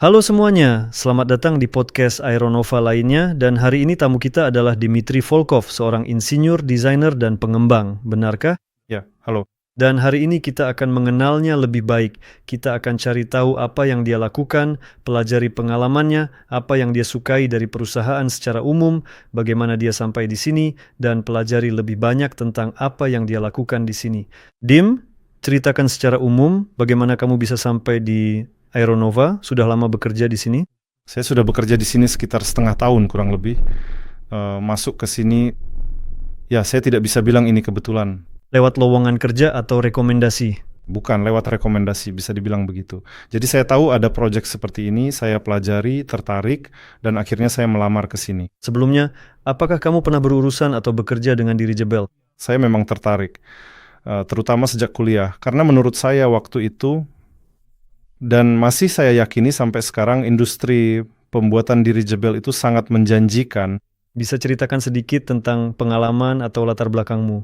Halo semuanya, selamat datang di podcast Aeronova lainnya dan hari ini tamu kita adalah Dmitry Volkov, seorang insinyur, desainer, dan pengembang. Benarkah? Ya, halo. Dan hari ini kita akan mengenalnya lebih baik. Kita akan cari tahu apa yang dia lakukan, pelajari pengalamannya, apa yang dia sukai dari perusahaan secara umum, bagaimana dia sampai di sini, dan pelajari lebih banyak tentang apa yang dia lakukan di sini. Dim, ceritakan secara umum bagaimana kamu bisa sampai di Aeronova, sudah lama bekerja di sini? Saya sudah bekerja di sini sekitar setengah tahun kurang lebih. Masuk ke sini, ya saya tidak bisa bilang ini kebetulan. Lewat lowongan kerja atau rekomendasi? Bukan, lewat rekomendasi, bisa dibilang begitu. Jadi saya tahu ada proyek seperti ini, saya pelajari, tertarik, dan akhirnya saya melamar ke sini. Sebelumnya, apakah kamu pernah berurusan atau bekerja dengan dirigible? Saya memang tertarik, terutama sejak kuliah. Karena menurut saya waktu itu, dan masih saya yakini sampai sekarang, industri pembuatan dirigible itu sangat menjanjikan. Bisa ceritakan sedikit tentang pengalaman atau latar belakangmu?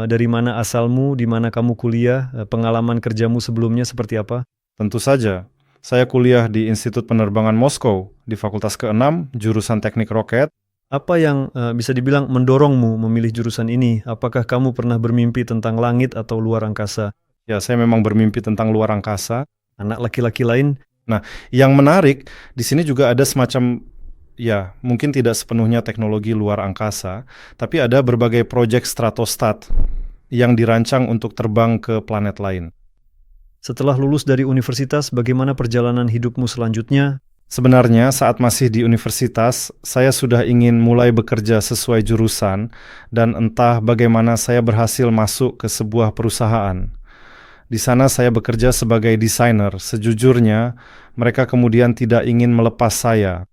Dari mana asalmu, di mana kamu kuliah, pengalaman kerjamu sebelumnya seperti apa? Tentu saja, saya kuliah di Institut Penerbangan Moskow, di Fakultas ke-6, jurusan Teknik Roket. Apa yang bisa dibilang mendorongmu memilih jurusan ini? Apakah kamu pernah bermimpi tentang langit atau luar angkasa? Ya, saya memang bermimpi tentang luar angkasa. Anak laki-laki lain? Yang menarik, di sini juga ada semacam, ya mungkin tidak sepenuhnya teknologi luar angkasa, tapi ada berbagai proyek stratostat yang dirancang untuk terbang ke planet lain. Setelah lulus dari universitas, bagaimana perjalanan hidupmu selanjutnya? Sebenarnya saat masih di universitas, saya sudah ingin mulai bekerja sesuai jurusan dan entah bagaimana saya berhasil masuk ke sebuah perusahaan. Di sana saya bekerja sebagai desainer. Sejujurnya, mereka kemudian tidak ingin melepas saya.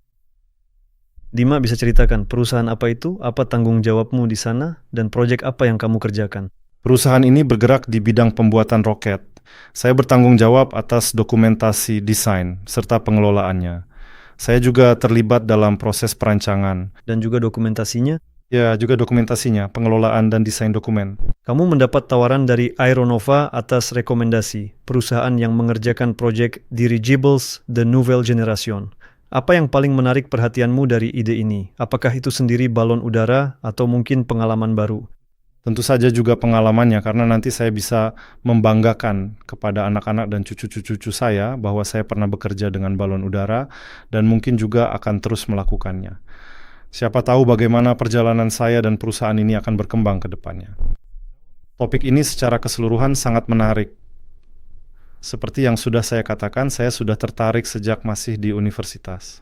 Dima bisa ceritakan perusahaan apa itu, apa tanggung jawabmu di sana, dan proyek apa yang kamu kerjakan? Perusahaan ini bergerak di bidang pembuatan roket. Saya bertanggung jawab atas dokumentasi desain serta pengelolaannya. Saya juga terlibat dalam proses perancangan. Dan juga dokumentasinya? Ya, juga dokumentasinya, pengelolaan dan desain dokumen. Kamu mendapat tawaran dari Aeronova atas rekomendasi, perusahaan yang mengerjakan proyek Dirigibles The Nouvelle Generation. Apa yang paling menarik perhatianmu dari ide ini? Apakah itu sendiri balon udara atau mungkin pengalaman baru? Tentu saja juga pengalamannya, karena nanti saya bisa membanggakan kepada anak-anak dan cucu-cucu saya bahwa saya pernah bekerja dengan balon udara dan mungkin juga akan terus melakukannya. Siapa tahu bagaimana perjalanan saya dan perusahaan ini akan berkembang ke depannya. Topik ini secara keseluruhan sangat menarik. Seperti yang sudah saya katakan, saya sudah tertarik sejak masih di universitas.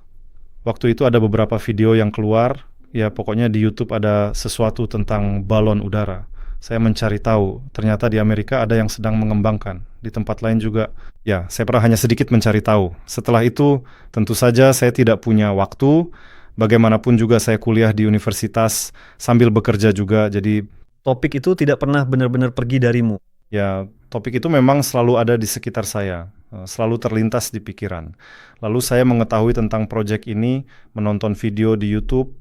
Waktu itu ada beberapa video yang keluar, ya pokoknya di YouTube ada sesuatu tentang balon udara. Saya mencari tahu, ternyata di Amerika ada yang sedang mengembangkan. Di tempat lain juga, ya saya pernah hanya sedikit mencari tahu. Setelah itu, tentu saja saya tidak punya waktu. Bagaimanapun juga saya kuliah di universitas sambil bekerja juga, jadi Topik itu tidak pernah benar-benar pergi darimu. ya topik itu memang selalu ada di sekitar saya, selalu terlintas di pikiran. Lalu saya mengetahui tentang proyek ini, menonton video di YouTube,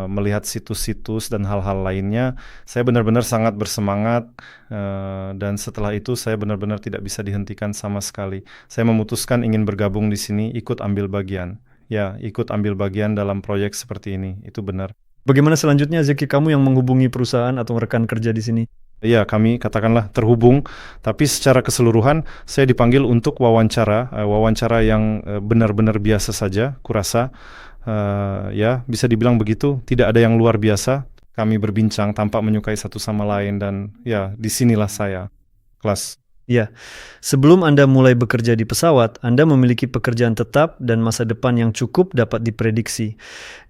melihat situs-situs dan hal-hal lainnya. Saya benar-benar sangat bersemangat, dan setelah itu saya benar-benar tidak bisa dihentikan sama sekali. Saya memutuskan ingin bergabung di sini, ikut ambil bagian. Ya, ikut ambil bagian dalam proyek seperti ini, itu benar. Bagaimana selanjutnya, Zeki, kamu yang menghubungi perusahaan atau rekan kerja di sini? Ya, kami katakanlah terhubung, tapi secara keseluruhan saya dipanggil untuk wawancara yang benar-benar biasa saja, kurasa. Ya, bisa dibilang begitu, tidak ada yang luar biasa. Kami berbincang tanpa menyukai satu sama lain dan ya, disinilah saya, kelas. Ya, sebelum Anda mulai bekerja di pesawat, Anda memiliki pekerjaan tetap dan masa depan yang cukup dapat diprediksi.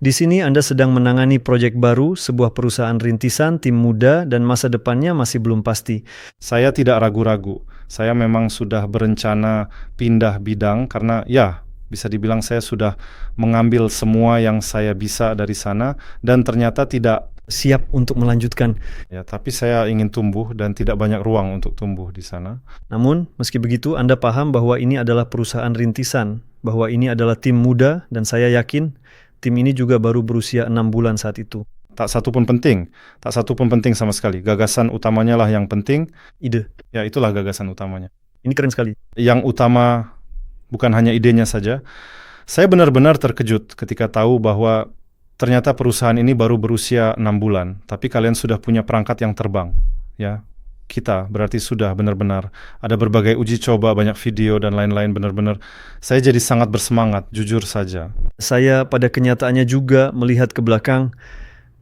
Di sini Anda sedang menangani proyek baru, sebuah perusahaan rintisan, tim muda, dan masa depannya masih belum pasti. Saya tidak ragu-ragu. Saya memang sudah berencana pindah bidang karena ya, bisa dibilang saya sudah mengambil semua yang saya bisa dari sana dan ternyata tidak Siap untuk melanjutkan. ya, tapi saya ingin tumbuh dan tidak banyak ruang untuk tumbuh di sana. Namun, meski begitu, Anda paham bahwa ini adalah perusahaan rintisan, bahwa ini adalah tim muda, dan saya yakin tim ini juga baru berusia 6 bulan saat itu. Tak satu pun penting sama sekali. Gagasan utamanya lah yang penting. Ide. Ya, itulah gagasan utamanya. Ini keren sekali. Yang utama bukan hanya idenya saja, Saya benar-benar terkejut ketika tahu bahwa ternyata perusahaan ini baru berusia 6 bulan, tapi kalian sudah punya perangkat yang terbang. Ya, kita berarti sudah benar-benar ada berbagai uji coba, banyak video dan lain-lain. Benar-benar saya jadi sangat bersemangat, jujur saja. Saya pada kenyataannya juga melihat ke belakang,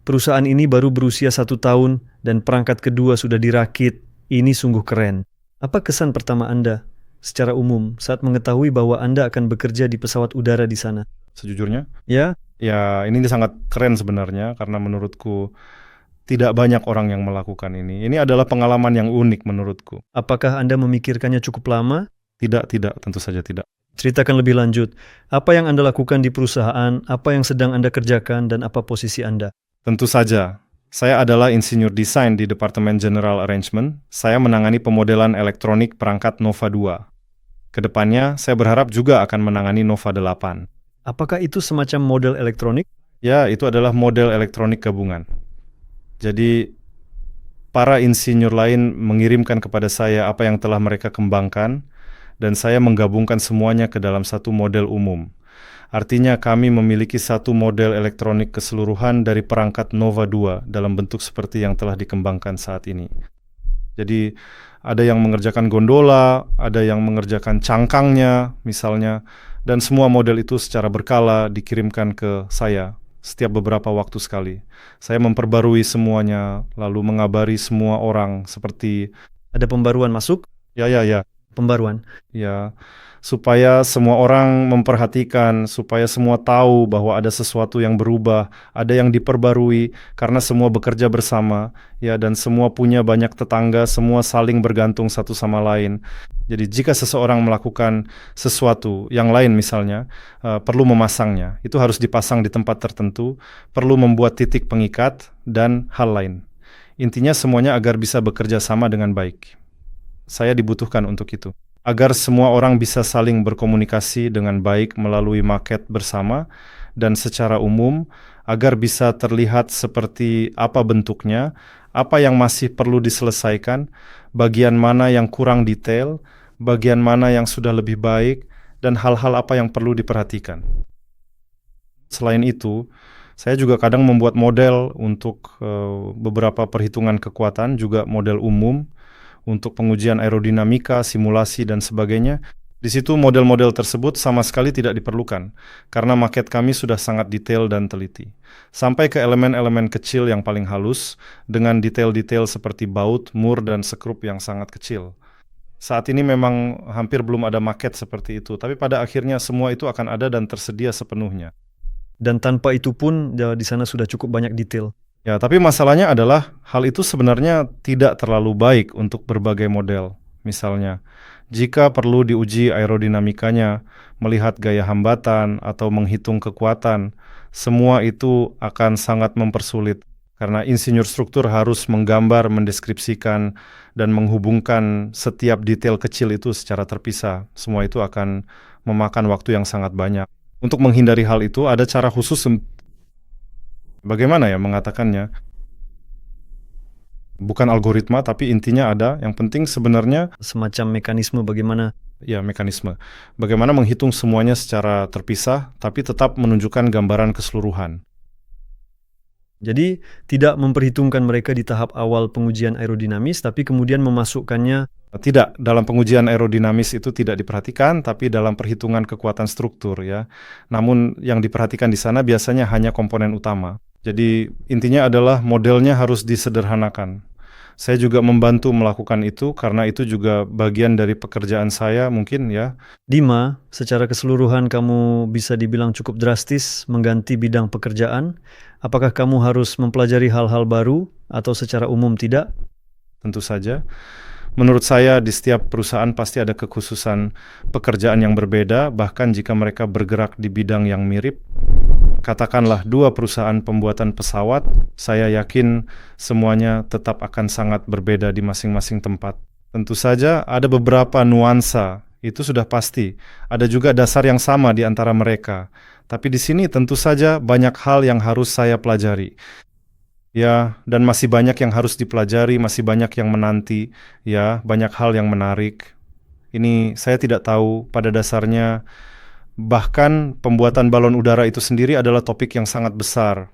perusahaan ini baru berusia 1 tahun dan perangkat kedua sudah dirakit. Ini sungguh keren. Apa kesan pertama Anda secara umum saat mengetahui bahwa Anda akan bekerja di pesawat udara di sana? Sejujurnya, Ya, ya ini sangat keren sebenarnya karena menurutku tidak banyak orang yang melakukan ini. Ini adalah pengalaman yang unik menurutku. apakah Anda memikirkannya cukup lama? Tidak, tentu saja tidak. Ceritakan lebih lanjut. Apa yang Anda lakukan di perusahaan, apa yang sedang Anda kerjakan, dan apa posisi Anda? Tentu saja. Saya adalah insinyur desain di Departemen General Arrangement. Saya menangani pemodelan elektronik perangkat Nova 2. Kedepannya, saya berharap juga akan menangani Nova 8. Apakah itu semacam model elektronik? Ya, itu adalah model elektronik gabungan. Jadi, para insinyur lain mengirimkan kepada saya apa yang telah mereka kembangkan, dan saya menggabungkan semuanya ke dalam satu model umum. Artinya kami memiliki satu model elektronik keseluruhan dari perangkat Nova 2 dalam bentuk seperti yang telah dikembangkan saat ini. Jadi ada yang mengerjakan gondola, ada yang mengerjakan cangkangnya misalnya, dan semua model itu secara berkala dikirimkan ke saya setiap beberapa waktu sekali. Saya memperbarui semuanya, lalu mengabari semua orang seperti, Ada pembaruan masuk? ya, Pembaruan. ya, supaya semua orang memperhatikan, supaya semua tahu bahwa ada sesuatu yang berubah, ada yang diperbarui, karena semua bekerja bersama, ya, dan semua punya banyak tetangga, semua saling bergantung satu sama lain. Jadi jika seseorang melakukan sesuatu yang lain misalnya, perlu memasangnya, itu harus dipasang di tempat tertentu, perlu membuat titik pengikat, dan hal lain. Intinya semuanya agar bisa bekerja sama dengan baik. Saya dibutuhkan untuk itu. Agar semua orang bisa saling berkomunikasi dengan baik melalui maket bersama dan secara umum, agar bisa terlihat seperti apa bentuknya, apa yang masih perlu diselesaikan, bagian mana yang kurang detail, bagian mana yang sudah lebih baik, dan hal-hal apa yang perlu diperhatikan. Selain itu, saya juga kadang membuat model untuk beberapa perhitungan kekuatan, juga model umum, untuk pengujian aerodinamika, simulasi, dan sebagainya. Di situ model-model tersebut sama sekali tidak diperlukan, karena maket kami sudah sangat detail dan teliti. Sampai ke elemen-elemen kecil yang paling halus, dengan detail-detail seperti baut, mur, dan sekrup yang sangat kecil. Saat ini memang hampir belum ada maket seperti itu, tapi pada akhirnya semua itu akan ada dan tersedia sepenuhnya. Dan tanpa itu pun di sana sudah cukup banyak detail. Ya, tapi masalahnya adalah hal itu sebenarnya tidak terlalu baik untuk berbagai model. Misalnya, jika perlu diuji aerodinamikanya, melihat gaya hambatan, atau menghitung kekuatan, semua itu akan sangat mempersulit. Karena insinyur struktur harus menggambar, mendeskripsikan, dan menghubungkan setiap detail kecil itu secara terpisah. Semua itu akan memakan waktu yang sangat banyak. Untuk menghindari hal itu, ada cara khusus. Bagaimana ya mengatakannya? Bukan algoritma, tapi intinya ada. Yang penting sebenarnya, Semacam mekanisme bagaimana ya, mekanisme. Bagaimana menghitung semuanya secara terpisah, tapi tetap menunjukkan gambaran keseluruhan. Jadi, tidak memperhitungkan mereka di tahap awal pengujian aerodinamis, tapi kemudian memasukkannya. Tidak, dalam pengujian aerodinamis itu tidak diperhatikan, tapi dalam perhitungan kekuatan struktur, ya. Namun yang diperhatikan di sana biasanya hanya komponen utama. Jadi intinya adalah modelnya harus disederhanakan. Saya juga membantu melakukan itu karena itu juga bagian dari pekerjaan saya mungkin, ya. Dima, secara keseluruhan kamu bisa dibilang cukup drastis mengganti bidang pekerjaan. Apakah kamu harus mempelajari hal-hal baru atau secara umum tidak? Tentu saja. Menurut saya di setiap perusahaan pasti ada kekhususan pekerjaan yang berbeda, bahkan jika mereka bergerak di bidang yang mirip. Katakanlah 2 perusahaan pembuatan pesawat, saya yakin semuanya tetap akan sangat berbeda di masing-masing tempat. Tentu saja ada beberapa nuansa, itu sudah pasti. Ada juga dasar yang sama di antara mereka. Tapi di sini tentu saja banyak hal yang harus saya pelajari. Ya, dan masih banyak yang harus dipelajari, masih banyak yang menanti, ya, banyak hal yang menarik. Ini saya tidak tahu pada dasarnya Bahkan pembuatan balon udara itu sendiri adalah topik yang sangat besar,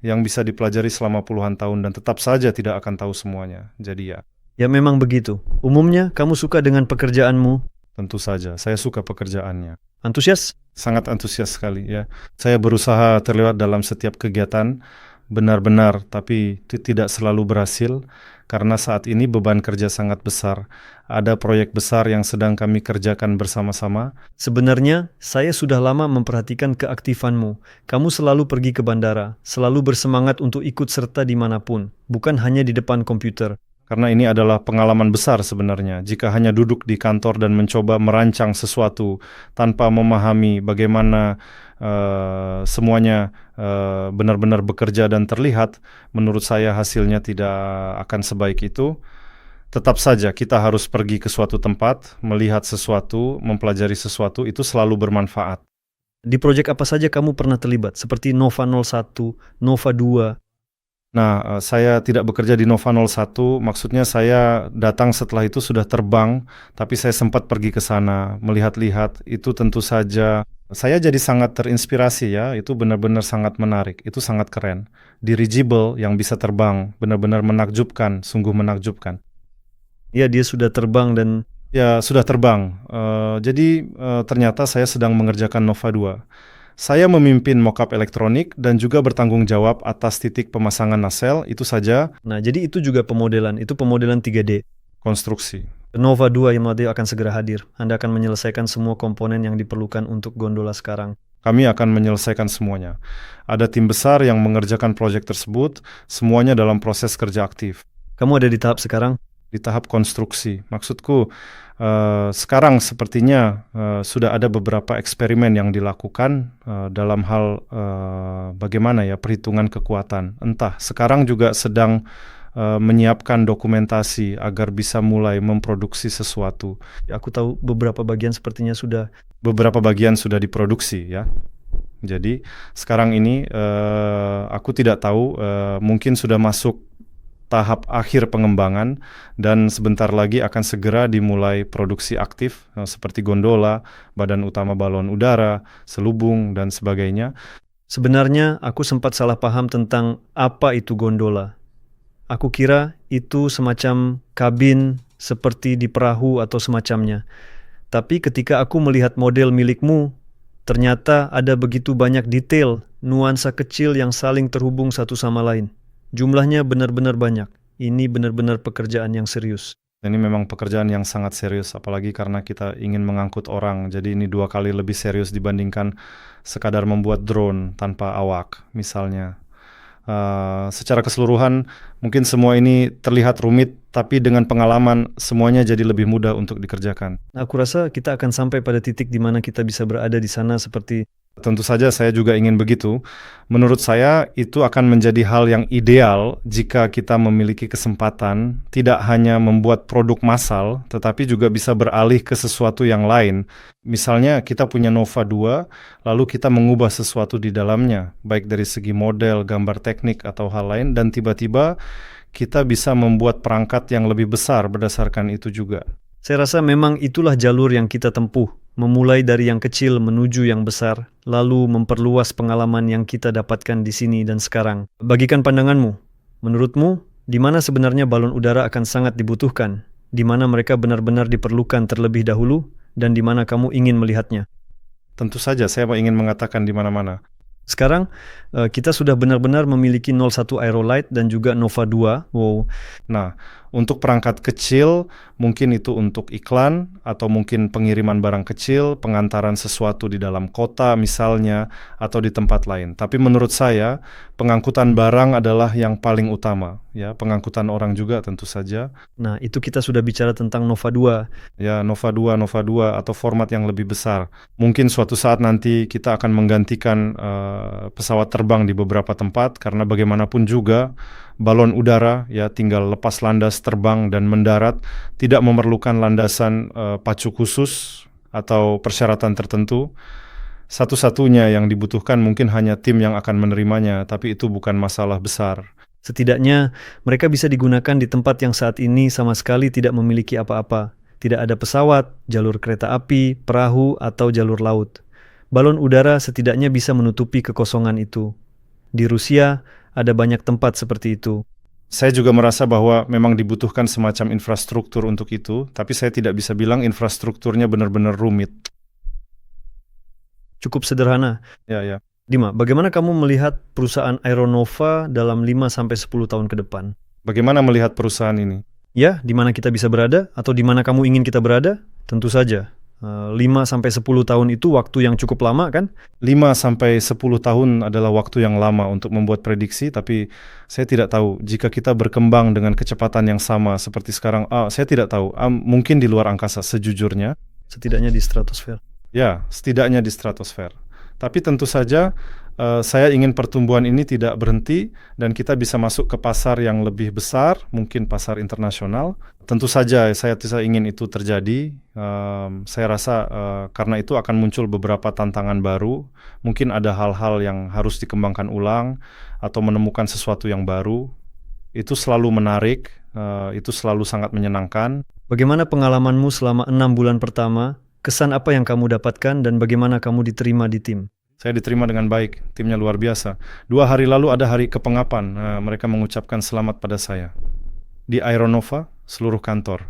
yang bisa dipelajari selama puluhan tahun dan tetap saja tidak akan tahu semuanya. Jadi ya, Ya memang begitu. Umumnya kamu suka dengan pekerjaanmu. tentu saja saya suka pekerjaannya. Antusias? Sangat antusias sekali ya. Saya berusaha terlibat dalam setiap kegiatan benar-benar, tapi tidak selalu berhasil karena saat ini beban kerja sangat besar. Ada proyek besar yang sedang kami kerjakan bersama-sama. Sebenarnya, saya sudah lama memperhatikan keaktifanmu. Kamu selalu pergi ke bandara, selalu bersemangat untuk ikut serta dimanapun, bukan hanya di depan komputer. Karena ini adalah pengalaman besar sebenarnya. Jika hanya duduk di kantor dan mencoba merancang sesuatu tanpa memahami bagaimana semuanya benar-benar bekerja dan terlihat, menurut saya hasilnya tidak akan sebaik itu. Tetap saja kita harus pergi ke suatu tempat, melihat sesuatu, mempelajari sesuatu, itu selalu bermanfaat. Di proyek apa saja kamu pernah terlibat? Seperti Nova 01, Nova 2. Nah, saya tidak bekerja di Nova 01, maksudnya saya datang setelah itu sudah terbang, tapi saya sempat pergi ke sana, melihat-lihat, itu tentu saja, saya jadi sangat terinspirasi ya, itu benar-benar sangat menarik, itu sangat keren. Dirigible yang bisa terbang, benar-benar menakjubkan, sungguh menakjubkan. Ya, dia sudah terbang dan... Ya, sudah terbang, jadi ternyata saya sedang mengerjakan Nova 2. Saya memimpin mockup elektronik dan juga bertanggung jawab atas titik pemasangan nasel, itu saja. Nah, jadi itu juga pemodelan, itu pemodelan 3D. Konstruksi. Nova 2 yang nanti akan segera hadir. Anda akan menyelesaikan semua komponen yang diperlukan untuk gondola sekarang. Kami akan menyelesaikan semuanya. Ada tim besar yang mengerjakan proyek tersebut, semuanya dalam proses kerja aktif. Kamu ada di tahap sekarang? Di tahap konstruksi. Maksudku, sekarang sepertinya sudah ada beberapa eksperimen yang dilakukan dalam hal bagaimana ya perhitungan kekuatan. Entah, sekarang juga sedang menyiapkan dokumentasi agar bisa mulai memproduksi sesuatu. Aku tahu beberapa bagian sepertinya sudah... Beberapa bagian sudah diproduksi ya. Jadi sekarang ini aku tidak tahu, mungkin sudah masuk tahap akhir pengembangan dan sebentar lagi akan segera dimulai produksi aktif seperti gondola, badan utama balon udara, selubung, dan sebagainya. Sebenarnya aku sempat salah paham tentang apa itu gondola. Aku kira itu semacam kabin seperti di perahu atau semacamnya. Tapi ketika aku melihat model milikmu, ternyata ada begitu banyak detail, nuansa kecil yang saling terhubung satu sama lain. Jumlahnya benar-benar banyak. Ini benar-benar pekerjaan yang serius. Ini memang pekerjaan yang sangat serius, apalagi karena kita ingin mengangkut orang. Jadi ini 2 kali lebih serius dibandingkan sekadar membuat drone tanpa awak, misalnya. Secara keseluruhan, mungkin semua ini terlihat rumit, tapi dengan pengalaman semuanya jadi lebih mudah untuk dikerjakan. Aku rasa kita akan sampai pada titik di mana kita bisa berada di sana seperti... Tentu saja saya juga ingin begitu. Menurut saya itu akan menjadi hal yang ideal jika kita memiliki kesempatan tidak hanya membuat produk massal, tetapi juga bisa beralih ke sesuatu yang lain. Misalnya kita punya Nova 2, lalu kita mengubah sesuatu di dalamnya, baik dari segi model, gambar teknik, atau hal lain, dan tiba-tiba kita bisa membuat perangkat yang lebih besar berdasarkan itu juga. Saya rasa memang itulah jalur yang kita tempuh. Memulai dari yang kecil menuju yang besar, lalu memperluas pengalaman yang kita dapatkan di sini dan sekarang. Bagikan pandanganmu. Menurutmu, di mana sebenarnya balon udara akan sangat dibutuhkan? Di mana mereka benar-benar diperlukan terlebih dahulu? Dan di mana kamu ingin melihatnya? Tentu saja saya ingin mengatakan di mana-mana. Sekarang, kita sudah benar-benar memiliki 01 Aerolite dan juga Nova 2. Wow. Nah, untuk perangkat kecil, mungkin itu untuk iklan, atau mungkin pengiriman barang kecil, pengantaran sesuatu di dalam kota misalnya, atau di tempat lain. Tapi menurut saya, pengangkutan barang adalah yang paling utama. Ya, pengangkutan orang juga tentu saja. Nah, itu kita sudah bicara tentang Nova 2. Ya, Nova 2, atau format yang lebih besar. Mungkin suatu saat nanti kita akan menggantikan pesawat terbang di beberapa tempat, karena bagaimanapun juga, balon udara ya tinggal lepas landas terbang dan mendarat, tidak memerlukan landasan pacu khusus atau persyaratan tertentu. Satu-satunya yang dibutuhkan mungkin hanya tim yang akan menerimanya, tapi itu bukan masalah besar. Setidaknya mereka bisa digunakan di tempat yang saat ini sama sekali tidak memiliki apa-apa. Tidak ada pesawat, jalur kereta api, perahu, atau jalur laut. Balon udara setidaknya bisa menutupi kekosongan itu. Di Rusia, ada banyak tempat seperti itu. Saya juga merasa bahwa memang dibutuhkan semacam infrastruktur untuk itu, tapi saya tidak bisa bilang infrastrukturnya benar-benar rumit. Cukup sederhana. Ya. Dima, bagaimana kamu melihat perusahaan Aeronova dalam 5-10 tahun ke depan? Bagaimana melihat perusahaan ini? Ya, di mana kita bisa berada atau di mana kamu ingin kita berada? Tentu saja. 5-10 tahun itu waktu yang cukup lama kan? 5-10 tahun adalah waktu yang lama untuk membuat prediksi, tapi saya tidak tahu jika kita berkembang dengan kecepatan yang sama seperti sekarang. Saya tidak tahu, mungkin di luar angkasa sejujurnya. Setidaknya di stratosfer. Ya, setidaknya di stratosfer. Tapi tentu saja saya ingin pertumbuhan ini tidak berhenti dan kita bisa masuk ke pasar yang lebih besar, mungkin pasar internasional. Tentu saja saya ingin itu terjadi. Saya rasa karena itu akan muncul beberapa tantangan baru. Mungkin ada hal-hal yang harus dikembangkan ulang atau menemukan sesuatu yang baru. Itu selalu menarik, itu selalu sangat menyenangkan. Bagaimana pengalamanmu selama 6 bulan pertama? Kesan apa yang kamu dapatkan dan bagaimana kamu diterima di tim? Saya diterima dengan baik, timnya luar biasa. 2 hari lalu ada hari kepengapan, mereka mengucapkan selamat pada saya. Di Aeronova, seluruh kantor.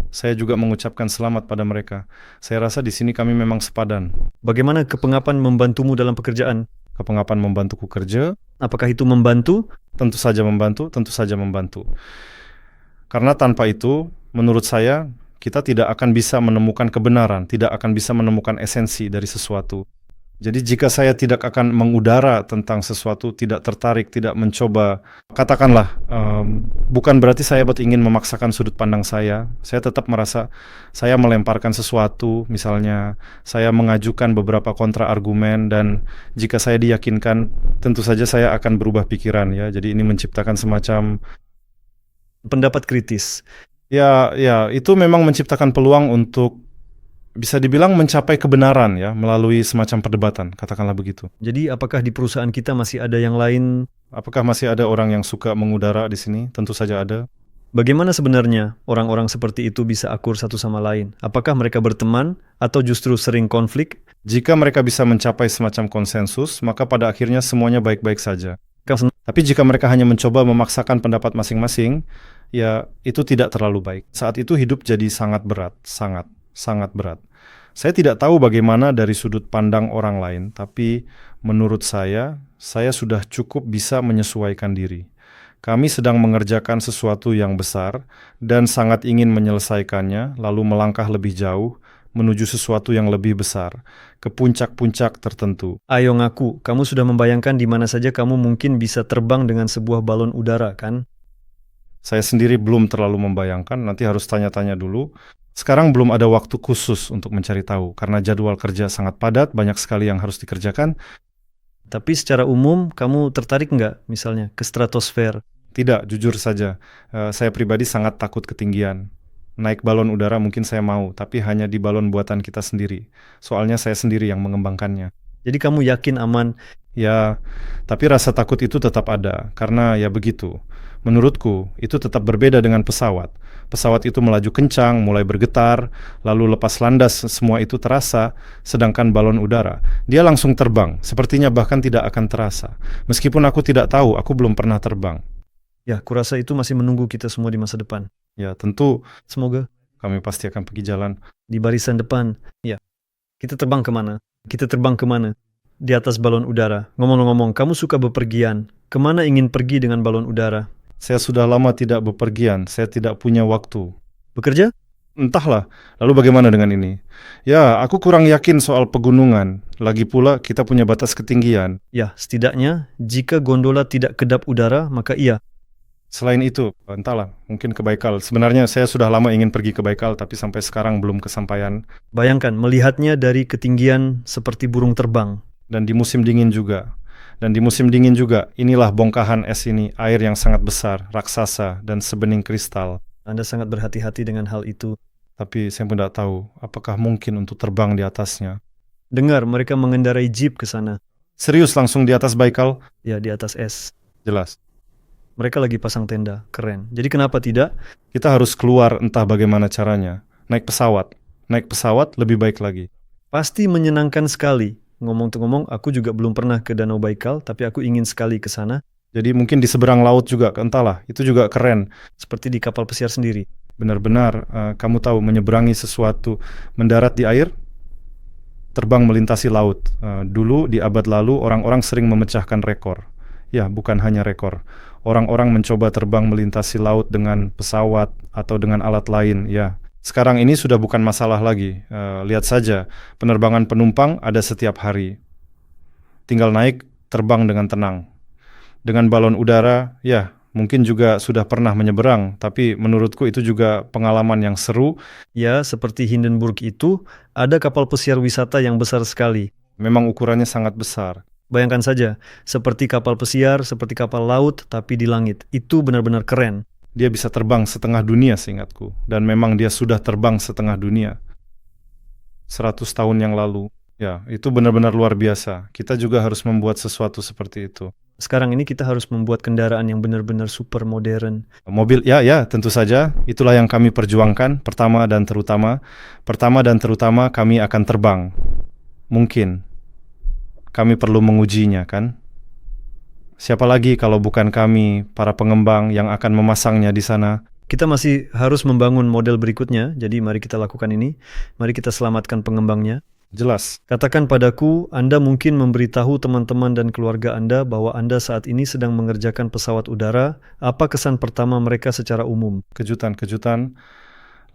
Saya juga mengucapkan selamat pada mereka. Saya rasa di sini kami memang sepadan. Bagaimana kepengapan membantumu dalam pekerjaan? Kepengapan membantuku kerja. Apakah itu membantu? Tentu saja membantu, tentu saja membantu. Karena tanpa itu, menurut saya, kita tidak akan bisa menemukan kebenaran, tidak akan bisa menemukan esensi dari sesuatu. Jadi jika saya tidak akan mengudara tentang sesuatu, tidak tertarik, tidak mencoba, katakanlah, bukan berarti saya ingin memaksakan sudut pandang saya. Saya tetap merasa saya melemparkan sesuatu, misalnya saya mengajukan beberapa kontra argumen dan jika saya diyakinkan, tentu saja saya akan berubah pikiran ya. Jadi ini menciptakan semacam pendapat kritis. Ya, itu memang menciptakan peluang untuk bisa dibilang mencapai kebenaran ya, melalui semacam perdebatan, katakanlah begitu. Jadi apakah di perusahaan kita masih ada yang lain? Apakah masih ada orang yang suka mengudara di sini? Tentu saja ada. Bagaimana sebenarnya orang-orang seperti itu bisa akur satu sama lain? Apakah mereka berteman atau justru sering konflik? Jika mereka bisa mencapai semacam konsensus, maka pada akhirnya semuanya baik-baik saja. Tapi jika mereka hanya mencoba memaksakan pendapat masing-masing, ya itu tidak terlalu baik. Saat itu hidup jadi sangat berat, sangat berat. Saya tidak tahu bagaimana dari sudut pandang orang lain, tapi menurut saya sudah cukup bisa menyesuaikan diri. Kami sedang mengerjakan sesuatu yang besar dan sangat ingin menyelesaikannya, lalu melangkah lebih jauh menuju sesuatu yang lebih besar, ke puncak-puncak tertentu. Ayo ngaku, kamu sudah membayangkan di mana saja kamu mungkin bisa terbang dengan sebuah balon udara, kan? Saya sendiri belum terlalu membayangkan, nanti harus tanya-tanya dulu. Sekarang belum ada waktu khusus untuk mencari tahu, karena jadwal kerja sangat padat, banyak sekali yang harus dikerjakan. Tapi secara umum, kamu tertarik nggak misalnya ke stratosfer? Tidak, jujur saja. Saya pribadi sangat takut ketinggian. Naik balon udara mungkin saya mau, tapi hanya di balon buatan kita sendiri. Soalnya saya sendiri yang mengembangkannya. Jadi kamu yakin aman? Ya, tapi rasa takut itu tetap ada, karena ya begitu. Menurutku, itu tetap berbeda dengan pesawat. Pesawat itu melaju kencang, mulai bergetar, lalu lepas landas semua itu terasa, sedangkan balon udara, dia langsung terbang, sepertinya bahkan tidak akan terasa. Meskipun aku tidak tahu, aku belum pernah terbang. Ya, kurasa itu masih menunggu kita semua di masa depan. Ya, tentu. Semoga. Kami pasti akan pergi jalan. Di barisan depan. Ya. Kita terbang kemana? Di atas balon udara. Ngomong-ngomong, kamu suka bepergian. Kemana ingin pergi dengan balon udara? Saya sudah lama tidak bepergian. Saya tidak punya waktu. Bekerja? Entahlah. Lalu bagaimana dengan ini? Ya, aku kurang yakin soal pegunungan. Lagi pula kita punya batas ketinggian. Ya, setidaknya jika gondola tidak kedap udara, maka iya. Selain itu, entahlah, mungkin ke Baikal. Sebenarnya saya sudah lama ingin pergi ke Baikal, tapi sampai sekarang belum kesampaian. Bayangkan, melihatnya dari ketinggian seperti burung terbang. Dan di musim dingin juga. Inilah bongkahan es ini, air yang sangat besar, raksasa, dan sebening kristal. Anda sangat berhati-hati dengan hal itu. Tapi saya pun tidak tahu, apakah mungkin untuk terbang di atasnya. Dengar, mereka mengendarai jeep ke sana. Serius langsung di atas Baikal? Ya, di atas es. Jelas. Mereka lagi pasang tenda, keren. Jadi kenapa tidak? Kita harus keluar entah bagaimana caranya. Naik pesawat lebih baik lagi. Pasti menyenangkan sekali. Ngomong-ngomong, aku juga belum pernah ke Danau Baikal, tapi aku ingin sekali ke sana, Jadi mungkin di seberang laut juga, entahlah, itu juga keren. seperti di kapal pesiar sendiri. Benar-benar kamu tahu menyeberangi sesuatu, mendarat di air, terbang melintasi laut. Dulu di abad lalu orang-orang sering memecahkan rekor. Ya, bukan hanya rekor. Orang-orang mencoba terbang melintasi laut dengan pesawat atau dengan alat lain. Ya, sekarang ini sudah bukan masalah lagi. Lihat saja, penerbangan penumpang ada setiap hari. Tinggal naik, terbang dengan tenang. Dengan balon udara, ya mungkin juga sudah pernah menyeberang, tapi menurutku itu juga pengalaman yang seru. Ya, seperti Hindenburg itu, ada kapal pesiar wisata yang besar sekali. Memang ukurannya sangat besar. Bayangkan saja, seperti kapal pesiar, seperti kapal laut, tapi di langit. Itu benar-benar keren. Dia bisa terbang setengah dunia seingatku, dan memang dia sudah terbang setengah dunia 100 tahun yang lalu. Ya, itu benar-benar luar biasa. Kita juga harus membuat sesuatu seperti itu. Sekarang ini kita harus membuat kendaraan yang benar-benar super modern. Mobil, ya, tentu saja. Itulah yang kami perjuangkan. Pertama dan terutama kami akan terbang. Mungkin. Kami perlu mengujinya, kan? Siapa lagi kalau bukan kami, para pengembang yang akan memasangnya di sana? Kita masih harus membangun model berikutnya, jadi mari kita lakukan ini. Mari kita selamatkan pengembangnya. Jelas. Katakan padaku, Anda mungkin memberitahu teman-teman dan keluarga Anda bahwa Anda saat ini sedang mengerjakan pesawat udara. Apa kesan pertama mereka secara umum? Kejutan-kejutan.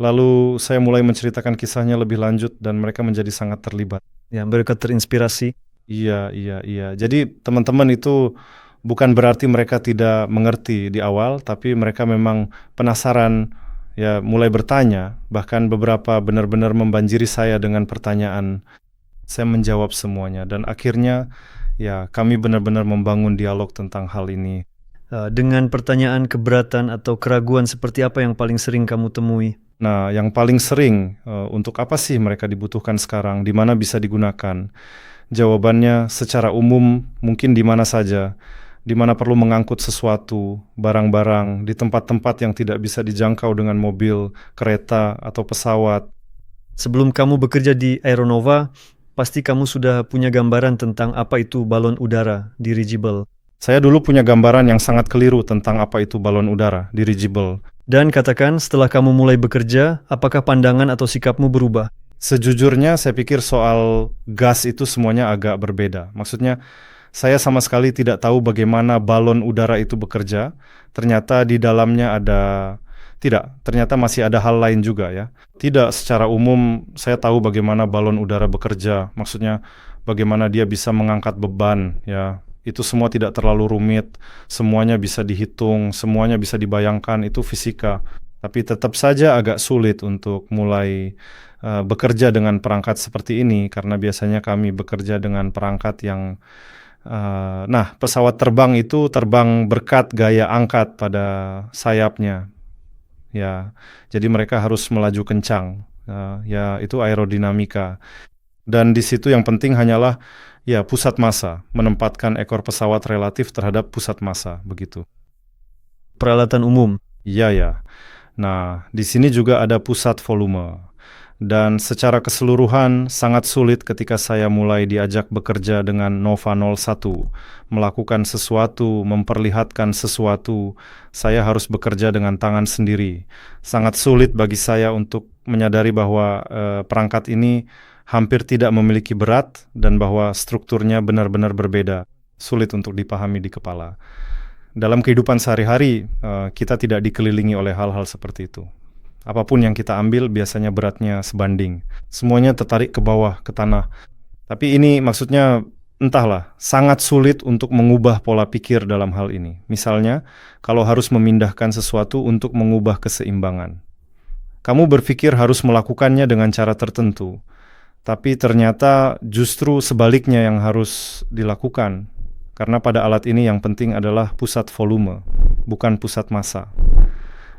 Lalu saya mulai menceritakan kisahnya lebih lanjut dan mereka menjadi sangat terlibat. Ya, mereka terinspirasi. Iya. Jadi teman-teman itu bukan berarti mereka tidak mengerti di awal, tapi mereka memang penasaran, ya mulai bertanya, bahkan beberapa benar-benar membanjiri saya dengan pertanyaan. Saya menjawab semuanya dan akhirnya ya kami benar-benar membangun dialog tentang hal ini. Dengan pertanyaan keberatan atau keraguan seperti apa yang paling sering kamu temui? Nah, yang paling sering untuk apa sih mereka dibutuhkan sekarang, di mana bisa digunakan? Jawabannya secara umum mungkin di mana saja. Di mana perlu mengangkut sesuatu, barang-barang, di tempat-tempat yang tidak bisa dijangkau dengan mobil, kereta, atau pesawat. Sebelum kamu bekerja di Aeronova, pasti kamu sudah punya gambaran tentang apa itu balon udara, dirigible. Saya dulu punya gambaran yang sangat keliru tentang apa itu balon udara, dirigible. Dan katakan, setelah kamu mulai bekerja, apakah pandangan atau sikapmu berubah? Sejujurnya, saya pikir soal gas itu semuanya agak berbeda. Maksudnya, saya sama sekali tidak tahu bagaimana balon udara itu bekerja. Ternyata di dalamnya ternyata masih ada hal lain juga ya. Tidak secara umum saya tahu bagaimana balon udara bekerja. Maksudnya bagaimana dia bisa mengangkat beban ya. Itu semua tidak terlalu rumit. Semuanya bisa dihitung, semuanya bisa dibayangkan, itu fisika. Tapi tetap saja agak sulit untuk mulai bekerja dengan perangkat seperti ini karena biasanya kami bekerja dengan perangkat yang pesawat terbang itu terbang berkat gaya angkat pada sayapnya. Ya, jadi mereka harus melaju kencang. Ya, itu aerodinamika. Dan di situ yang penting hanyalah ya pusat massa, menempatkan ekor pesawat relatif terhadap pusat massa, begitu. Peralatan umum. Iya. Nah, di sini juga ada pusat volume. Dan secara keseluruhan sangat sulit ketika saya mulai diajak bekerja dengan Nova 01. Melakukan sesuatu, memperlihatkan sesuatu, saya harus bekerja dengan tangan sendiri. Sangat sulit bagi saya untuk menyadari bahwa perangkat ini hampir tidak memiliki berat dan bahwa strukturnya benar-benar berbeda. Sulit untuk dipahami di kepala. Dalam kehidupan sehari-hari, kita tidak dikelilingi oleh hal-hal seperti itu. Apapun yang kita ambil biasanya beratnya sebanding. Semuanya tertarik ke bawah, ke tanah. Tapi ini maksudnya entahlah, sangat sulit untuk mengubah pola pikir dalam hal ini. Misalnya, kalau harus memindahkan sesuatu untuk mengubah keseimbangan. Kamu berpikir harus melakukannya dengan cara tertentu. Tapi ternyata justru sebaliknya yang harus dilakukan. Karena pada alat ini yang penting adalah pusat volume, bukan pusat massa.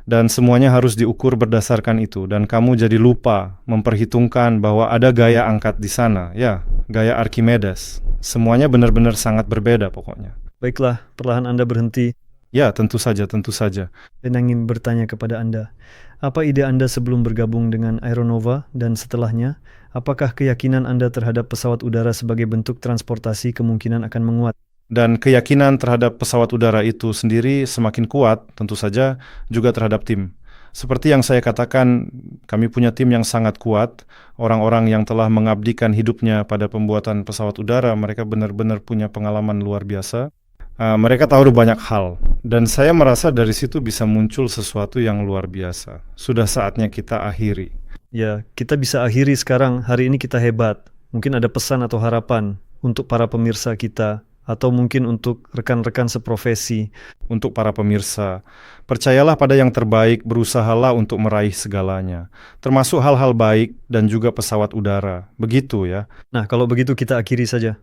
Dan semuanya harus diukur berdasarkan itu. Dan kamu jadi lupa memperhitungkan bahwa ada gaya angkat di sana. Ya, gaya Archimedes. Semuanya benar-benar sangat berbeda pokoknya. Baiklah, perlahan Anda berhenti. Ya, tentu saja, tentu saja. Dan ingin bertanya kepada Anda, apa ide Anda sebelum bergabung dengan Aeronova dan setelahnya? Apakah keyakinan Anda terhadap pesawat udara sebagai bentuk transportasi kemungkinan akan menguat? Dan keyakinan terhadap pesawat udara itu sendiri semakin kuat, tentu saja, juga terhadap tim. Seperti yang saya katakan, kami punya tim yang sangat kuat. Orang-orang yang telah mengabdikan hidupnya pada pembuatan pesawat udara, mereka benar-benar punya pengalaman luar biasa. Mereka tahu banyak hal, dan saya merasa dari situ bisa muncul sesuatu yang luar biasa. Sudah saatnya kita akhiri. Ya, kita bisa akhiri sekarang. Hari ini kita hebat. Mungkin ada pesan atau harapan untuk para pemirsa kita, atau mungkin untuk rekan-rekan seprofesi. Untuk para pemirsa, percayalah pada yang terbaik, berusahalah untuk meraih segalanya, termasuk hal-hal baik dan juga pesawat udara. Begitu ya. Nah, kalau begitu kita akhiri saja.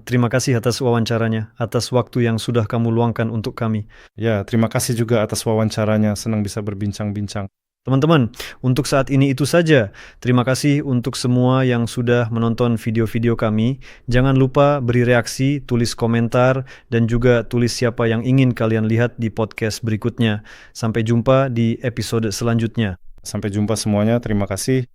Terima kasih atas wawancaranya, atas waktu yang sudah kamu luangkan untuk kami. Ya, terima kasih juga atas wawancaranya. Senang bisa berbincang-bincang. Teman-teman, untuk saat ini itu saja. Terima kasih untuk semua yang sudah menonton video-video kami. Jangan lupa beri reaksi, tulis komentar, dan juga tulis siapa yang ingin kalian lihat di podcast berikutnya. Sampai jumpa di episode selanjutnya. Sampai jumpa semuanya. Terima kasih.